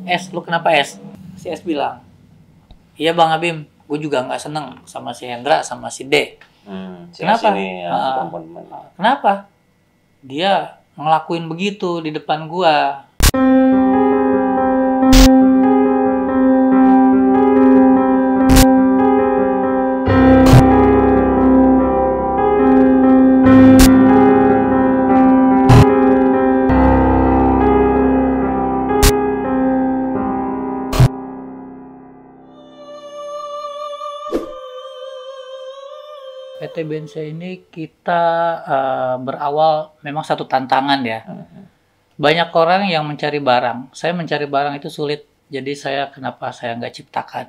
Es, lu kenapa Es? Si Es bilang, iya Bang Abim, gue juga nggak seneng sama si Hendra sama si D. Kenapa? Kenapa? Dia ngelakuin begitu di depan gua. PT BNC ini kita berawal memang satu tantangan ya. Banyak orang yang mencari barang. Saya mencari barang itu sulit. Jadi kenapa saya nggak ciptakan?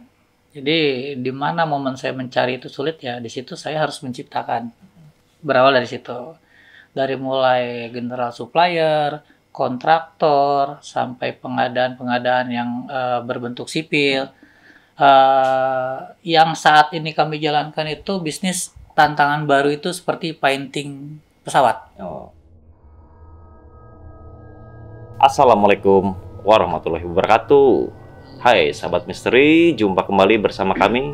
Jadi di mana momen saya mencari itu sulit ya, di situ saya harus menciptakan. Berawal dari situ. Dari mulai general supplier, kontraktor, sampai pengadaan-pengadaan yang berbentuk sipil. Yang saat ini kami jalankan itu bisnis tantangan baru itu seperti painting pesawat. Assalamualaikum warahmatullahi wabarakatuh. Hai sahabat misteri, jumpa kembali bersama kami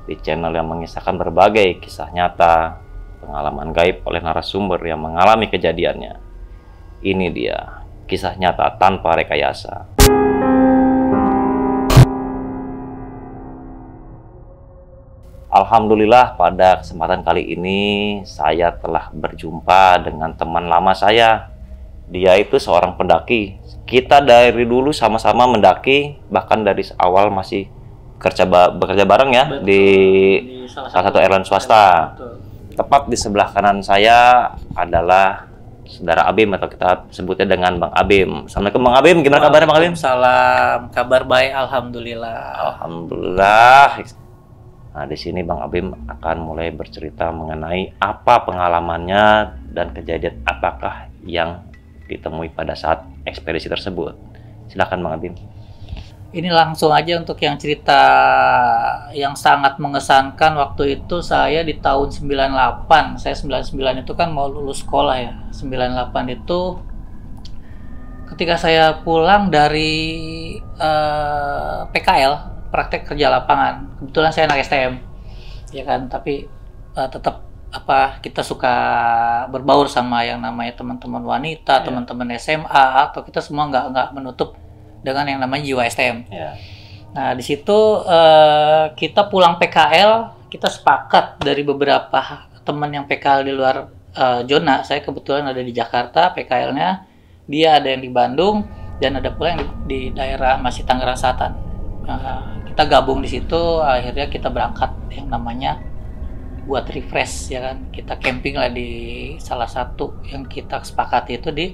di channel yang mengisahkan berbagai kisah nyata, pengalaman gaib oleh narasumber yang mengalami kejadiannya. Ini dia, kisah nyata tanpa rekayasa. Alhamdulillah pada kesempatan kali ini saya telah berjumpa dengan teman lama saya. Dia itu seorang pendaki. Kita dari dulu sama-sama mendaki, bahkan dari awal masih bekerja bareng ya. Betul. Di salah satu airline swasta. Betul. Tepat di sebelah kanan saya adalah Saudara Abim, atau kita sebutnya dengan Bang Abim. Assalamualaikum Bang Abim, gimana kabarnya Bang Abim? Salam, kabar baik, alhamdulillah. Alhamdulillah. Nah, di sini Bang Abim akan mulai bercerita mengenai apa pengalamannya dan kejadian apakah yang ditemui pada saat ekspedisi tersebut. Silakan Bang Abim. Ini langsung aja untuk yang cerita yang sangat mengesankan. Waktu itu saya di tahun 98, saya 99 itu kan mau lulus sekolah ya. 98 itu ketika saya pulang dari PKL, praktek kerja lapangan. Kebetulan saya anak STM, ya kan. Tapi tetap kita suka berbaur sama yang namanya teman-teman wanita, teman-teman SMA, atau kita semua nggak menutup dengan yang namanya jiwa STM. Nah di situ kita pulang PKL, kita sepakat dari beberapa teman yang PKL di luar zona. Saya kebetulan ada di Jakarta PKL-nya, dia ada yang di Bandung, dan ada pula yang di daerah masih Tangerang Selatan. Kita gabung di situ, akhirnya kita berangkat yang namanya buat refresh ya kan. Kita camping lah di salah satu yang kita sepakati itu di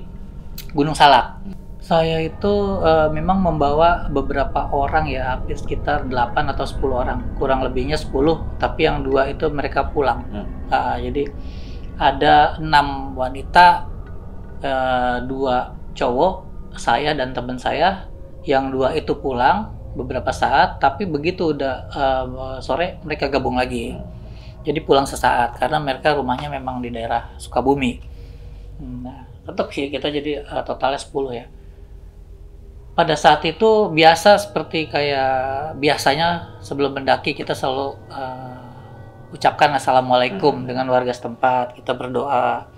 Gunung Salak. Saya itu memang membawa beberapa orang ya, hampir sekitar 8 atau 10 orang, kurang lebihnya 10, tapi yang 2 itu mereka pulang. Jadi ada 6 wanita, 2 cowok, saya dan teman saya, yang 2 itu pulang beberapa saat, tapi begitu udah sore mereka gabung lagi. Jadi pulang sesaat karena mereka rumahnya memang di daerah Sukabumi. Nah, tetap sih kita jadi totalnya 10 ya. Pada saat itu biasa seperti kayak biasanya sebelum mendaki kita selalu ucapkan assalamualaikum dengan warga setempat, kita berdoa.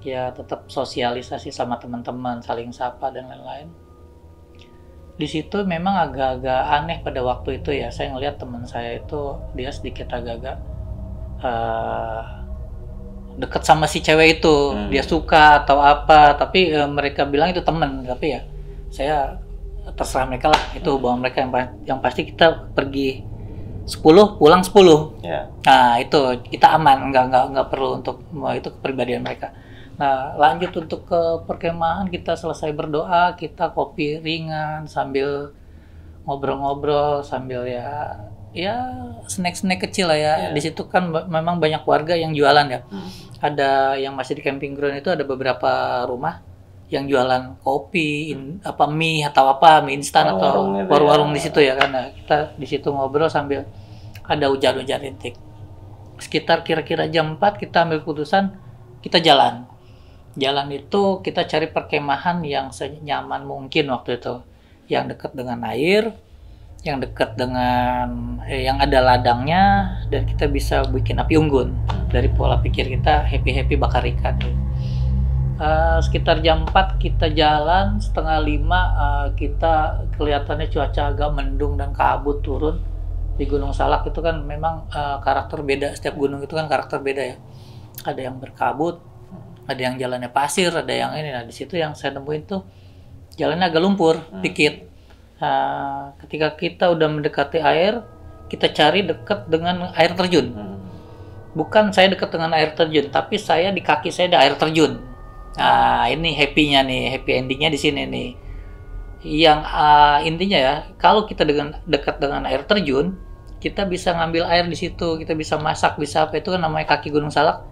Ya tetap sosialisasi sama teman-teman, saling sapa dan lain-lain. Di situ memang agak-agak aneh pada waktu itu ya. Saya ngelihat teman saya itu dia sedikit agak-agak deket sama si cewek itu. Dia suka atau apa, tapi mereka bilang itu teman. Tapi ya saya terserah mereka lah, itu bahwa mereka yang pasti kita pergi 10 pulang 10. Nah itu kita aman, nggak perlu untuk itu kepribadian mereka. Nah lanjut untuk ke perkemahan, kita selesai berdoa, kita kopi ringan sambil ngobrol-ngobrol, sambil ya snack-snack kecil lah ya. Di situ kan memang banyak warga yang jualan ya. Ada yang masih di camping ground itu ada beberapa rumah yang jualan kopi, mie atau mie instan atau warung-warung di situ ya. Karena kita di situ ngobrol sambil ada hujan-hujan rintik. Sekitar kira-kira jam 4 kita ambil keputusan kita jalan. Jalan itu kita cari perkemahan yang senyaman mungkin waktu itu. yang dekat dengan air, yang dekat dengan yang ada ladangnya, dan kita bisa bikin api unggun. Dari pola pikir kita happy bakar ikan. Sekitar jam 4 kita jalan, setengah 5 kita kelihatannya cuaca agak mendung dan kabut turun. Di Gunung Salak itu kan memang karakter beda, setiap gunung itu kan karakter beda ya. Ada yang berkabut, ada yang jalannya pasir, ada yang ini. Nah di situ yang saya nemuin tuh jalannya agak lumpur dikit. Ketika kita udah mendekati air, kita cari dekat dengan air terjun. Bukan saya dekat dengan air terjun, tapi saya di kaki saya ada air terjun. Nah, ini happy-nya nih, happy endingnya di sini nih. Yang intinya ya, kalau kita dekat dengan air terjun, kita bisa ngambil air di situ, kita bisa masak, bisa apa, itu kan namanya kaki Gunung Salak.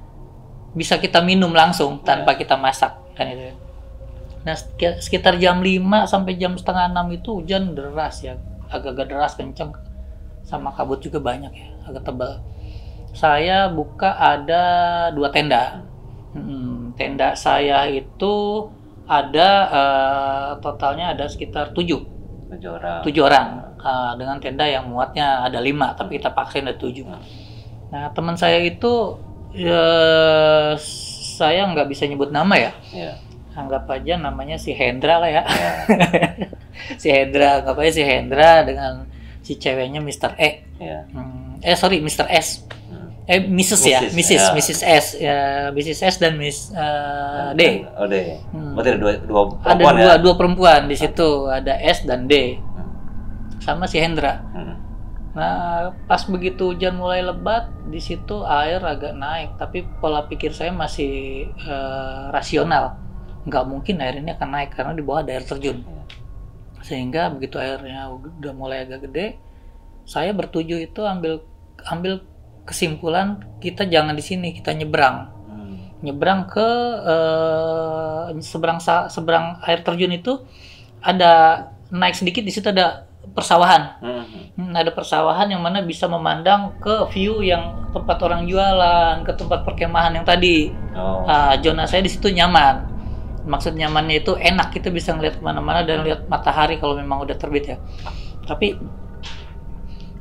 Bisa kita minum langsung tanpa kita masak kan itu. Nah, sekitar jam 5 sampai jam setengah 6 itu hujan deras ya, agak-agak deras kenceng, sama kabut juga banyak ya, agak tebal. Saya buka ada 2 tenda. Tenda saya itu ada totalnya ada sekitar 7 orang. Dengan tenda yang muatnya ada 5, tapi kita paksain ada 7. Nah, teman saya itu saya nggak bisa nyebut nama ya. Anggap aja namanya si Hendra lah ya. Si Hendra, anggap aja si Hendra dengan si ceweknya Mr. E. Sorry, Mr. S. Mrs. ya, Mrs. S, ya, Mrs. S dan Miss D. D. Berarti ada dua perempuan ada dua perempuan di situ, ada S dan D, sama si Hendra. Nah, pas begitu hujan mulai lebat, di situ air agak naik, tapi pola pikir saya masih rasional. Nggak mungkin air ini akan naik karena di bawah ada air terjun. Sehingga begitu airnya udah mulai agak gede, saya bertujuh itu ambil kesimpulan kita jangan di sini, kita nyebrang ke seberang air terjun itu ada naik sedikit, di situ ada persawahan. Ada persawahan yang mana bisa memandang ke view yang tempat orang jualan, ke tempat perkemahan yang tadi. Zona saya di situ nyaman. Maksud nyamannya itu enak, kita bisa ngeliat kemana-mana dan lihat matahari kalau memang udah terbit ya. Tapi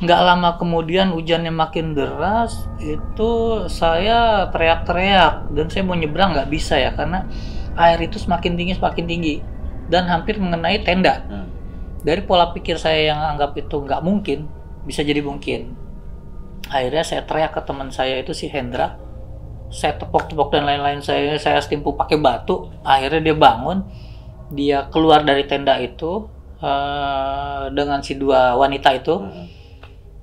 nggak lama kemudian hujannya makin deras, itu saya teriak-teriak dan saya mau nyebrang nggak bisa ya, karena air itu semakin tinggi dan hampir mengenai tenda. Dari pola pikir saya yang anggap itu nggak mungkin, bisa jadi mungkin. Akhirnya saya teriak ke teman saya itu si Hendra, saya tepok-tepok dan lain-lain, saya stimpu pakai batu. Akhirnya dia bangun, dia keluar dari tenda itu dengan si 2 wanita itu.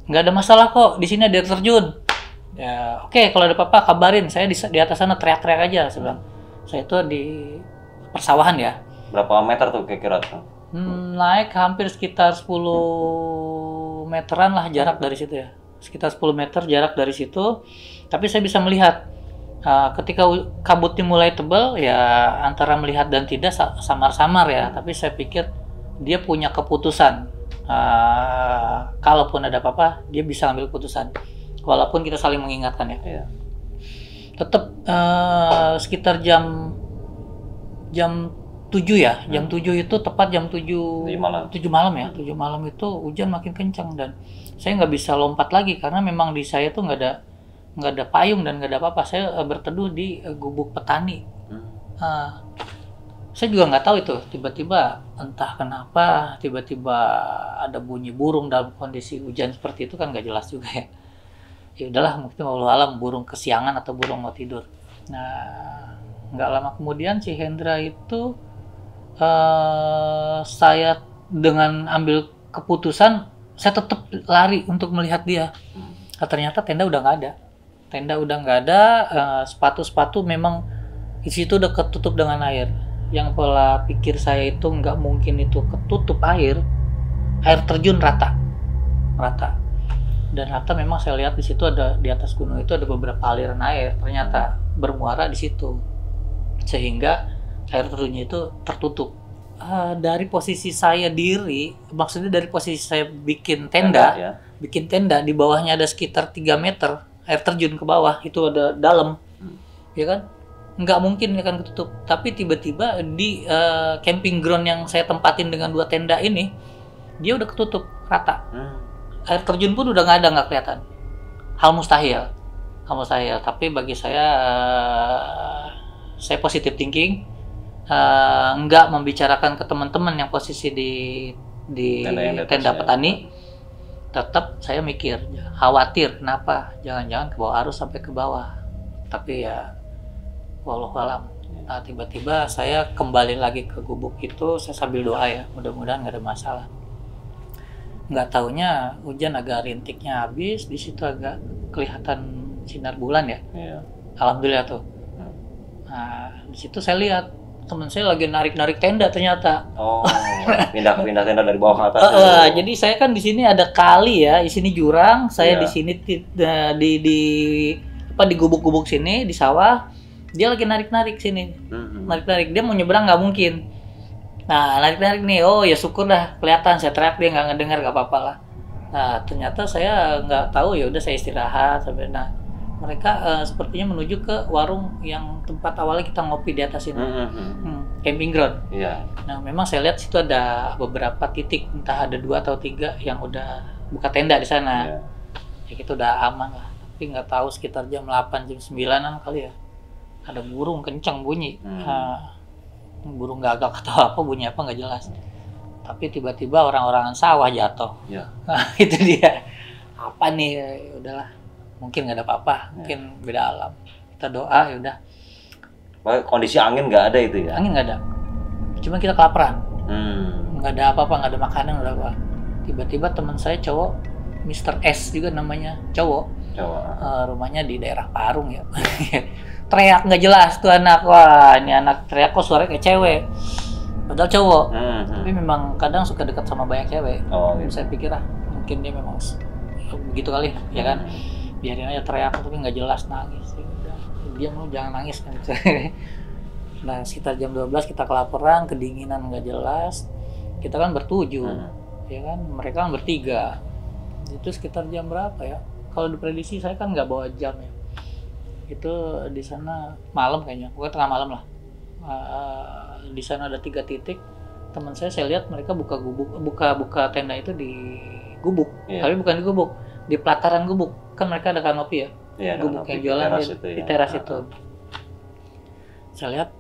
Nggak ada masalah kok, di sini ada air terjun. Ya, oke, kalau ada apa-apa kabarin, saya di atas sana teriak-teriak aja. Saya bilang, saya itu di persawahan ya. Berapa meter tuh kira-kira tuh? Naik hampir sekitar 10 meteran lah jarak dari situ ya. Sekitar 10 meter jarak dari situ. Tapi saya bisa melihat, ketika kabutnya mulai tebal, ya antara melihat dan tidak samar-samar ya. Tapi saya pikir dia punya keputusan. Kalaupun ada apa-apa, dia bisa ambil keputusan. Walaupun kita saling mengingatkan ya. Tetap sekitar jam 7 ya. Jam 7 itu tepat jam 7 malam ya. 7 malam itu hujan makin kencang dan saya nggak bisa lompat lagi karena memang di saya tuh nggak ada payung dan nggak ada apa-apa. Saya berteduh di gubuk petani. Saya juga nggak tahu itu, tiba-tiba entah kenapa tiba-tiba ada bunyi burung dalam kondisi hujan seperti itu kan nggak jelas juga ya. Ya udahlah, mungkin wallahu alam burung kesiangan atau burung mau tidur. Nah, nggak lama kemudian si Hendra itu saya dengan ambil keputusan saya tetap lari untuk melihat dia. Ternyata tenda udah nggak ada, sepatu memang di situ udah ketutup dengan air. Yang pola pikir saya itu nggak mungkin itu ketutup air terjun rata dan rata. Memang saya lihat di situ ada, di atas gunung itu ada beberapa aliran air ternyata bermuara di situ, sehingga air terjunnya itu tertutup. Dari posisi saya diri, maksudnya dari posisi saya bikin tenda di bawahnya ada sekitar 3 meter air terjun ke bawah, itu ada dalam ya kan. nggak mungkin akan ketutup. Tapi tiba-tiba di camping ground yang saya tempatin dengan 2 tenda ini, dia udah ketutup rata. Air terjun pun udah nggak ada, nggak kelihatan. Hal mustahil. Tapi bagi saya positive thinking, nggak membicarakan ke teman-teman yang posisi di tenda petani. Tetap saya mikir, khawatir kenapa, jangan-jangan ke bawah arus sampai ke bawah. Tapi ya wallahualam. Nah, tiba-tiba saya kembali lagi ke gubuk itu, saya sambil doa ya, mudah-mudahan nggak ada masalah. Nggak taunya hujan agak rintiknya habis, di situ agak kelihatan sinar bulan ya. Alhamdulillah tuh. Nah, di situ saya lihat teman saya lagi narik tenda ternyata. Pindah tenda dari bawah ke atas. Jadi saya kan di sini ada kali ya, di sini jurang, saya di sini di gubuk-gubuk sini di sawah, dia lagi narik sini. Narik dia mau nyebrang nggak mungkin. Nah, narik nih, oh ya syukur dah, kelihatan saya teriak dia nggak ngedengar, nggak apa-apa lah. Nah, ternyata saya nggak tahu, ya udah saya istirahat sampai. Nah, mereka sepertinya menuju ke warung yang tempat awalnya kita ngopi di atas ini, camping ground. Nah, memang saya lihat situ ada beberapa titik, entah ada 2 atau 3 yang udah buka tenda di sana. Ya itu udah aman lah. Tapi nggak tahu sekitar jam 8, jam 9-an kali ya, ada burung kencang bunyi. Burung gagak atau apa, bunyi apa nggak jelas. Tapi tiba-tiba orang-orangan sawah jatuh. Nah, itu dia. Apa nih? Udahlah. Mungkin nggak ada apa-apa, mungkin beda alam. Kita doa ya udah. Kondisi angin nggak ada itu ya? Angin nggak ada. Cuma kita kelaparan. Nggak ada apa-apa, nggak ada makanan, nggak ada apa. Tiba-tiba teman saya cowok, Mr. S juga namanya, cowok. Rumahnya di daerah Parung ya. Teriak nggak jelas tuh anak. Wah, ini anak teriak kok suaranya kayak cewek. Padahal cowok. Tapi memang kadang suka dekat sama banyak cewek. Gitu. Saya pikir mungkin dia memang begitu kali, ya kan? Biarin aja teriak, tapi nggak jelas, nangis. Dia mau jangan nangis kan. Nah, sekitar jam 12 kita kelaparan, kedinginan nggak jelas. Kita kan bertujuh, ya kan? Mereka kan bertiga. Itu sekitar jam berapa ya? Kalau diprediksi saya kan nggak bawa jam ya. Itu di sana malam kayaknya, pokoknya tengah malam lah. Di sana ada 3 titik. Teman saya lihat mereka buka tenda itu di gubuk, tapi bukan di gubuk, di pelataran gubuk. Kan mereka ada kanopi ya, gubuk yang jualan di teras itu. Saya lihat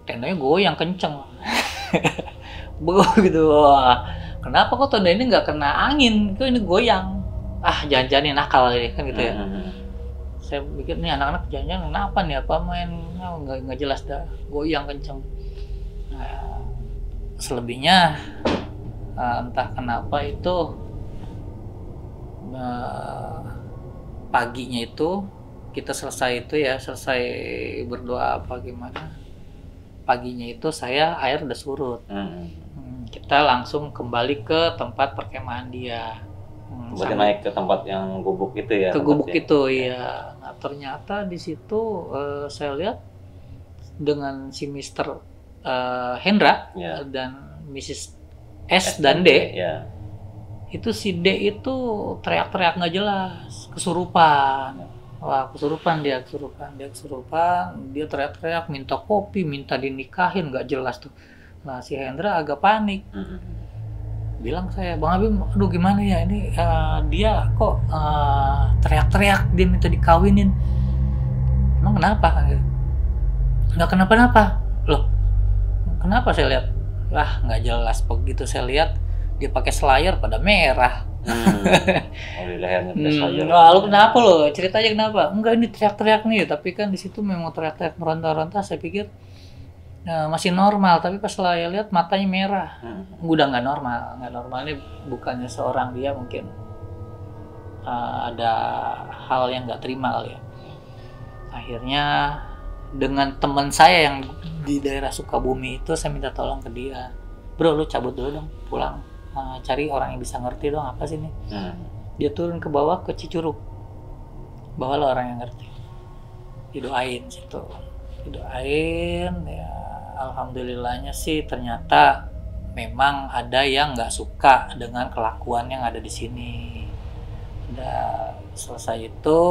tendanya goyang kenceng. Begitu. Kenapa kok tenda ini nggak kena angin? Kok ini goyang? Jangan-jangan ini nakal ini kan gitu ya. Saya pikir nih anak-anak jangan-jangan kenapa nih, apa main nggak jelas dah, goyang kenceng. Nah, selebihnya entah kenapa itu paginya itu kita selesai berdoa apa gimana, paginya itu air udah surut. Kita langsung kembali ke tempat perkemahan dia. Berarti naik ke tempat yang gubuk itu ya? Ke gubuk itu ya. Nah, ternyata di situ saya lihat dengan si Mr. Hendra dan Mrs. S dan D. Itu si D itu teriak-teriak nggak jelas, kesurupan. Wah, kesurupan. Dia teriak-teriak minta kopi, minta dinikahin, nggak jelas tuh. Nah, si Hendra agak panik. Bilang saya, Bang Habib, aduh gimana ya ini, dia kok teriak-teriak, dia minta dikawinin. Emang kenapa? Nggak kenapa-napa. Loh, kenapa saya lihat? Nggak jelas. Begitu saya lihat, dia pakai selayar pada merah. Di lehernya pakai selayar. Lalu kenapa lo? Ceritanya kenapa? Enggak, ini teriak-teriak nih. Tapi kan di situ memang teriak-teriak meronta-ronta. Saya pikir masih normal. Tapi pas saya lihat matanya merah. Udah nggak normal. Nggak normal ini bukannya seorang dia mungkin ada hal yang nggak terima kali ya. Akhirnya dengan teman saya yang di daerah Sukabumi itu, saya minta tolong ke dia. Bro, lu cabut dulu dong, pulang. Cari orang yang bisa ngerti dong, apa sih ini. Dia turun ke bawah ke Cicurug, bawalah orang yang ngerti, didoain situ, ya. Alhamdulillahnya sih ternyata memang ada yang nggak suka dengan kelakuan yang ada di sini. Udah selesai itu,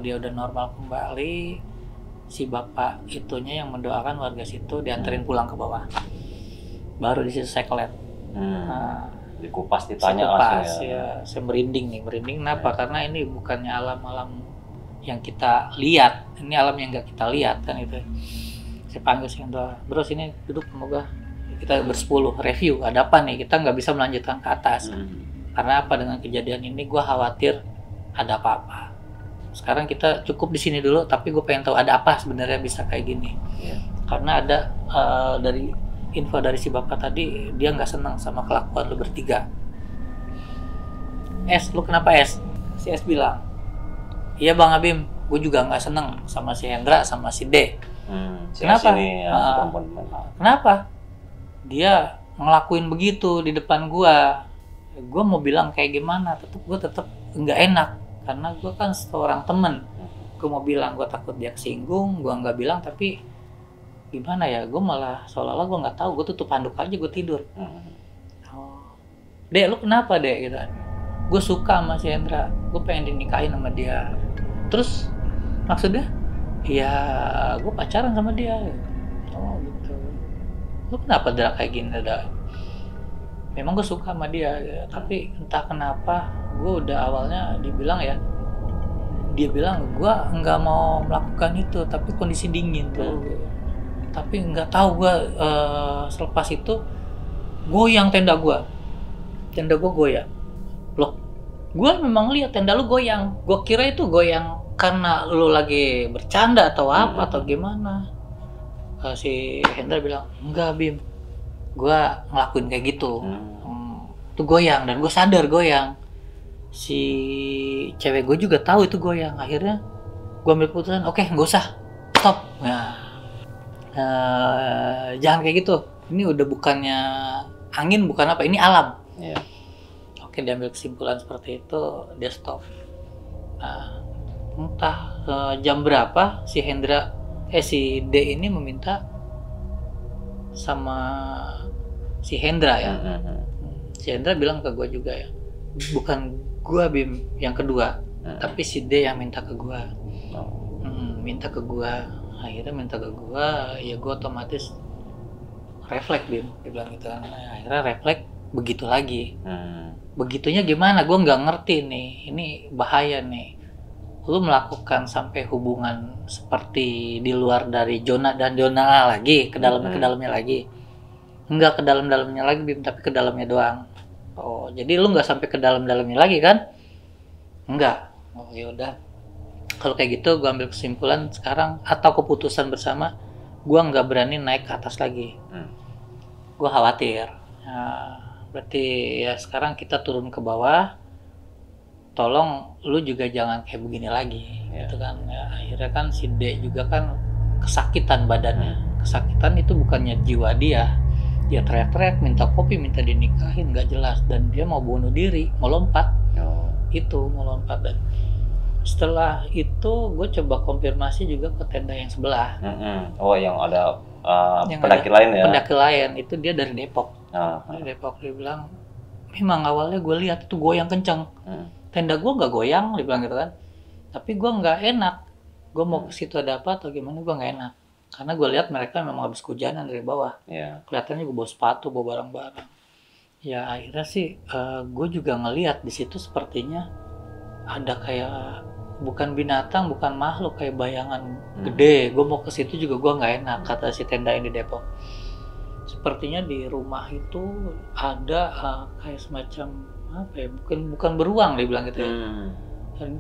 dia udah normal kembali. si bapak itunya yang mendoakan warga situ dianterin pulang ke bawah. Baru di situ saya kelihatan. Nah, dikupas ditanya Sekupas, langsung ya. saya merinding nih. Merinding kenapa? Karena ini bukannya alam-alam yang kita lihat, ini alam yang nggak kita lihat kan itu. Saya panggil si Hendra, bro sini duduk sama gua. Kita bersepuluh review, ada apa nih? Kita nggak bisa melanjutkan ke atas. Karena apa, dengan kejadian ini gua khawatir ada apa-apa. Sekarang kita cukup di sini dulu, tapi gue pengen tahu ada apa sebenarnya bisa kayak gini. Karena ada dari info dari si bapak tadi, dia nggak senang sama kelakuan lu bertiga. Es, lu kenapa Es? Si Es bilang, iya Bang Abim, gue juga nggak seneng sama si Hendra sama si D. Kenapa? Kenapa? Dia ngelakuin begitu di depan gue. Gue mau bilang kayak gimana, gue tetap nggak enak karena gue kan seorang temen. Gue mau bilang, gue takut dia kesinggung, gue nggak bilang, tapi gimana ya, gue malah seolah-olah gue nggak tahu, gue tutup handuk aja, gue tidur. Dek, lu kenapa Dek? Gitu. Gue suka sama si Hendra, gue pengen dinikahin sama dia. Terus maksudnya? Ya gue pacaran sama dia. Oh gitu. Lu kenapa Dra kayak gini Dra? Memang gue suka sama dia, ya. Tapi entah kenapa gue udah awalnya dibilang ya, dia bilang gue nggak mau melakukan itu, tapi kondisi dingin tuh. Tapi nggak tahu gue selepas itu goyang tenda gue goyang. Loh, gue memang lihat tenda lu goyang. Gue kira itu goyang karena lu lagi bercanda atau apa atau gimana. Si Hendra bilang, enggak Bim, gue ngelakuin kayak gitu. Itu goyang dan gue sadar goyang. Si cewek gue juga tahu itu goyang. Akhirnya gue ambil keputusan, oke, nggak usah, stop. Nah, jangan kayak gitu. Ini udah bukannya angin, bukan apa, ini alam. Oke, diambil kesimpulan seperti itu, dia stop. Nah, entah jam berapa si si D ini meminta sama si Hendra ya. Si Hendra bilang ke gue juga ya, bukan gue Bim yang kedua, tapi si D yang minta ke gue. Minta ke gue. Akhirnya minta ke gue, ya gue otomatis refleks Bim, dia bilang gitu kan. Akhirnya refleks begitu lagi. Begitunya gimana? Gue nggak ngerti nih. Ini bahaya nih. Lu melakukan sampai hubungan seperti di luar dari zona dan zona lagi, ke dalamnya lagi. Enggak ke dalamnya lagi Bim, tapi ke dalamnya doang. Oh, jadi lu nggak sampai ke dalamnya lagi kan? Enggak. Oh ya udah. Kalau kayak gitu, gue ambil kesimpulan sekarang atau keputusan bersama, gue nggak berani naik ke atas lagi. Gue khawatir. Nah, berarti ya sekarang kita turun ke bawah. Tolong lu juga jangan kayak begini lagi, gitu kan. Ya, akhirnya kan si D juga kan kesakitan badannya. Kesakitan itu bukannya jiwa dia. Dia teriak-teriak, minta kopi, minta dinikahin, nggak jelas. Dan dia mau bunuh diri, mau lompat. Itu mau lompat. Dan setelah itu gue coba konfirmasi juga ke tenda yang sebelah. Oh, yang ada pendaki lain ya? Pendaki lain, itu dia dari Depok. Dari Depok, dia bilang, memang awalnya gue lihat itu goyang kenceng. Tenda gue nggak goyang, dia bilang gitu kan. Tapi gue nggak enak. Gue mau ke situ ada apa atau gimana, gue nggak enak. Karena gue lihat mereka memang habis kehujanan dari bawah. Kelihatannya gue bawa sepatu, bawa barang-barang. Ya akhirnya sih gue juga ngelihat di situ sepertinya ada kayak bukan binatang, bukan makhluk, kayak bayangan gede. Gue mau ke situ juga gue nggak enak, kata si tenda yang di Depok. Sepertinya di rumah itu ada kayak semacam apa ya, bukan beruang, dia bilang gitu ya.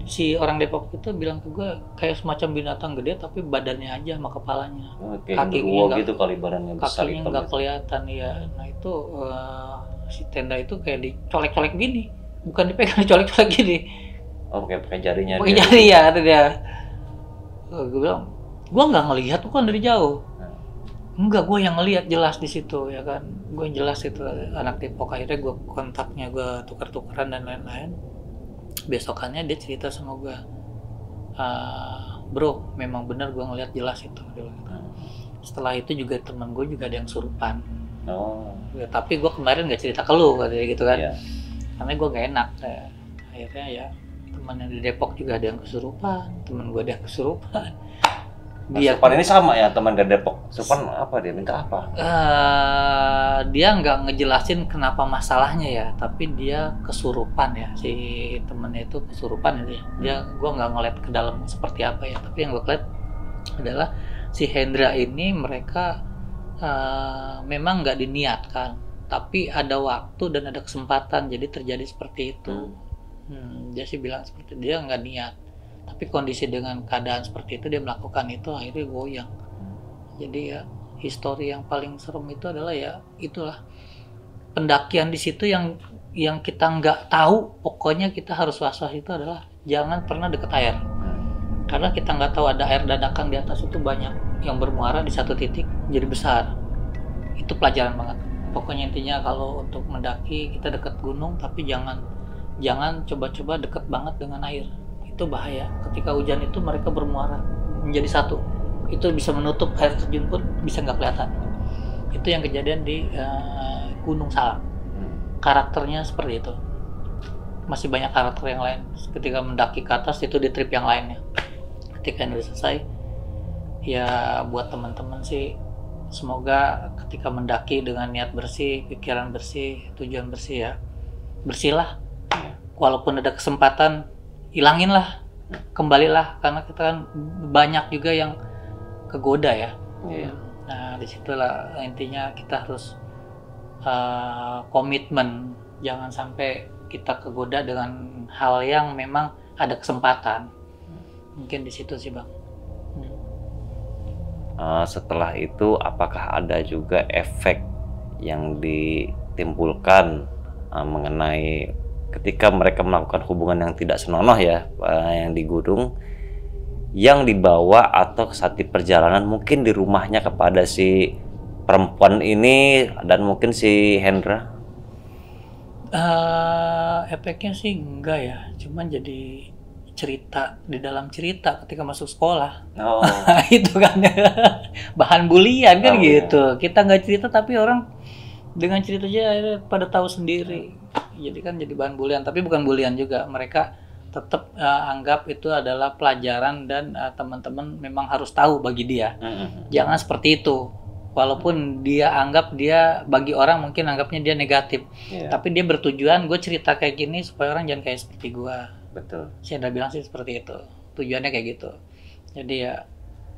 Si orang Depok itu bilang ke gue kayak semacam binatang gede tapi badannya aja sama kepalanya. Kakinya nggak gitu kali, badannya besar, kakinya nggak kelihatan ya. Nah itu si tenda itu kayak dicolek-colek gini, bukan dipegang, dicolek-colek gini. Oh, pakai jarinya. Pakai jari ya, kata dia. Gue bilang, gue nggak ngelihat, bukan dari jauh. Enggak, gue yang ngelihat jelas di situ ya kan. Gue yang jelas itu anak Depok. Akhirnya gue kontaknya, gue tukar-tukaran dan lain-lain. Besokannya dia cerita sama gue, bro, memang benar gue ngelihat jelas itu. Setelah itu juga teman gue juga ada yang surupan. Ya, tapi gue kemarin nggak cerita ke lu katanya gitu kan. Karena gue nggak enak. Akhirnya ya teman yang di Depok juga ada yang kesurupan, teman gue ada yang kesurupan. Dia Supan ini sama ya teman dari Depok. Supan apa dia minta apa? dia nggak ngejelasin kenapa masalahnya ya, tapi dia kesurupan ya, si temennya itu kesurupan itu ya. Gua nggak ngeliat ke dalam seperti apa ya, tapi yang gue lihat adalah si Hendra ini mereka memang nggak diniatkan, tapi ada waktu dan ada kesempatan, jadi terjadi seperti itu. Dia sih bilang seperti dia nggak niat, tapi kondisi dengan keadaan seperti itu dia melakukan itu, akhirnya goyang. Jadi ya histori yang paling serem itu adalah ya itulah pendakian di situ yang kita nggak tahu, pokoknya kita harus was-was itu adalah jangan pernah deket air, karena kita nggak tahu ada air dadakan di atas itu banyak yang bermuara di satu titik jadi besar. Itu pelajaran banget. Pokoknya intinya kalau untuk mendaki kita dekat gunung, tapi jangan coba-coba deket banget dengan air. Itu bahaya. Ketika hujan itu mereka bermuara menjadi satu. Itu bisa menutup air terjun pun bisa nggak kelihatan. Itu yang kejadian di Gunung Salak. Karakternya seperti itu. Masih banyak karakter yang lain. Ketika mendaki ke atas itu di trip yang lainnya. Ketika ini selesai, ya buat teman-teman sih semoga ketika mendaki dengan niat bersih, pikiran bersih, tujuan bersih ya, bersihlah. Walaupun ada kesempatan, hilanginlah, kembalilah, karena kita kan banyak juga yang kegoda ya. Nah disitulah intinya kita harus komitmen, jangan sampai kita kegoda dengan hal yang memang ada kesempatan. Mungkin di situ sih Bang. Setelah itu apakah ada juga efek yang ditimbulkan mengenai ketika mereka melakukan hubungan yang tidak senonoh ya, yang di gunung, yang dibawa atau saat di perjalanan mungkin di rumahnya kepada si perempuan ini dan mungkin si Hendra? Efeknya sih enggak ya, cuman jadi cerita di dalam cerita ketika masuk sekolah. Itu kan bahan bulian kan gitu. Kita nggak cerita tapi orang dengan cerita aja pada tahu sendiri. Jadi kan jadi bahan bulian, tapi bukan bulian juga. Mereka tetap anggap itu adalah pelajaran dan teman-teman memang harus tahu bagi dia. Jangan seperti itu. Walaupun dia anggap dia bagi orang mungkin anggapnya dia negatif, tapi dia bertujuan gue cerita kayak gini supaya orang jangan kayak seperti gue. Betul. Saya udah bilang sih seperti itu. Tujuannya kayak gitu. Jadi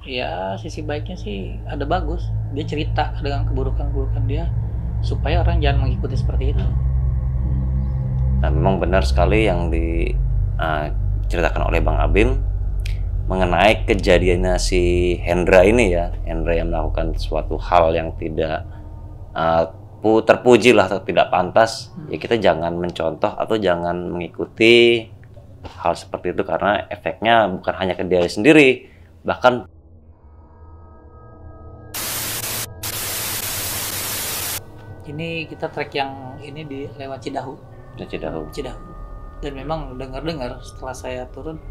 ya sisi baiknya sih ada bagus. Dia cerita dengan keburukan-keburukan dia supaya orang jangan mengikuti seperti itu. Nah, memang benar sekali yang diceritakan oleh Bang Abim mengenai kejadiannya si Hendra ini ya. Hendra yang melakukan suatu hal yang tidak terpuji lah atau tidak pantas. Ya kita jangan mencontoh atau jangan mengikuti hal seperti itu karena efeknya bukan hanya ke diri sendiri, bahkan ini kita trek yang ini di lewat Cidahu. Dan memang dengar-dengar setelah saya turun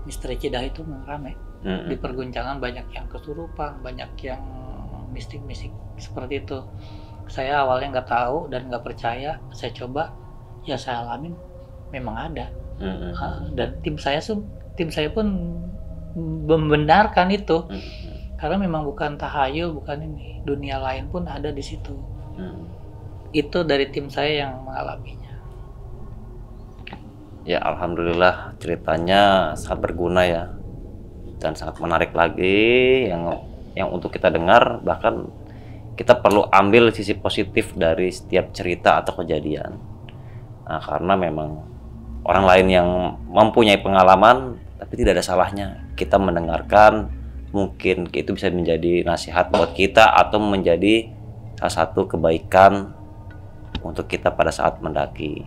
misteri Cidahu itu rame. Di perguncangan banyak yang kesurupan, banyak yang mistik-mistik seperti itu. Saya awalnya nggak tahu dan nggak percaya. Saya coba, ya saya alamin memang ada. Dan tim saya pun membenarkan itu. Karena memang bukan tahayul, bukan ini, dunia lain pun ada di situ. Itu dari tim saya yang mengalaminya. Ya alhamdulillah ceritanya sangat berguna ya dan sangat menarik lagi yang untuk kita dengar. Bahkan kita perlu ambil sisi positif dari setiap cerita atau kejadian. Nah, karena memang orang lain yang mempunyai pengalaman tapi tidak ada salahnya kita mendengarkan. Mungkin itu bisa menjadi nasihat buat kita atau menjadi salah satu kebaikan untuk kita pada saat mendaki.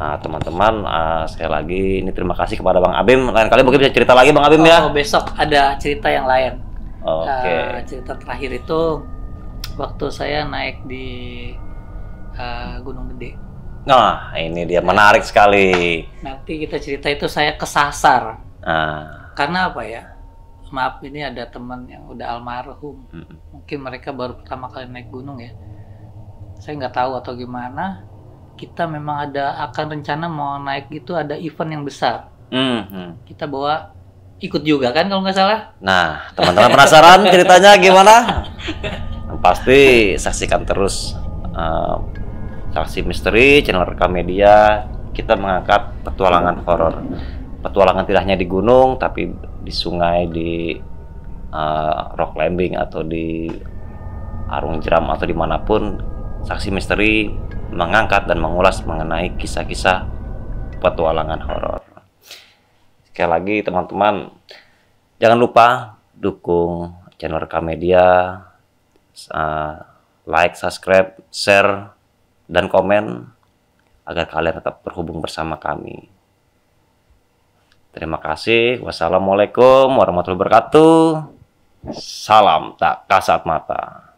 Nah, teman-teman, sekali lagi ini terima kasih kepada Bang Abim. Lain kali mungkin bisa cerita lagi Bang Abim ya. Besok ada cerita yang lain. Oke. Cerita terakhir itu waktu saya naik di Gunung Gede. Nah, ini dia menarik sekali. Nanti kita cerita itu saya kesasar. Karena apa ya? Maaf, ini ada teman yang udah almarhum. Mungkin mereka baru pertama kali naik gunung ya. Saya nggak tahu atau gimana. Kita memang akan rencana mau naik itu ada event yang besar. Kita bawa ikut juga kan kalau nggak salah. Nah, teman-teman penasaran ceritanya gimana? Pasti saksikan terus Saksi Misteri, channel Rekam Media. Kita mengangkat petualangan horor. Petualangan tidak hanya di gunung, tapi di sungai, di rock climbing, atau di arung jeram, atau dimanapun. Saksi Misteri mengangkat dan mengulas mengenai kisah-kisah petualangan horor. Sekali lagi teman-teman, jangan lupa dukung channel Rekam Media, like, subscribe, share, dan komen agar kalian tetap terhubung bersama kami. Terima kasih. Wassalamualaikum warahmatullahi wabarakatuh. Salam tak kasat mata.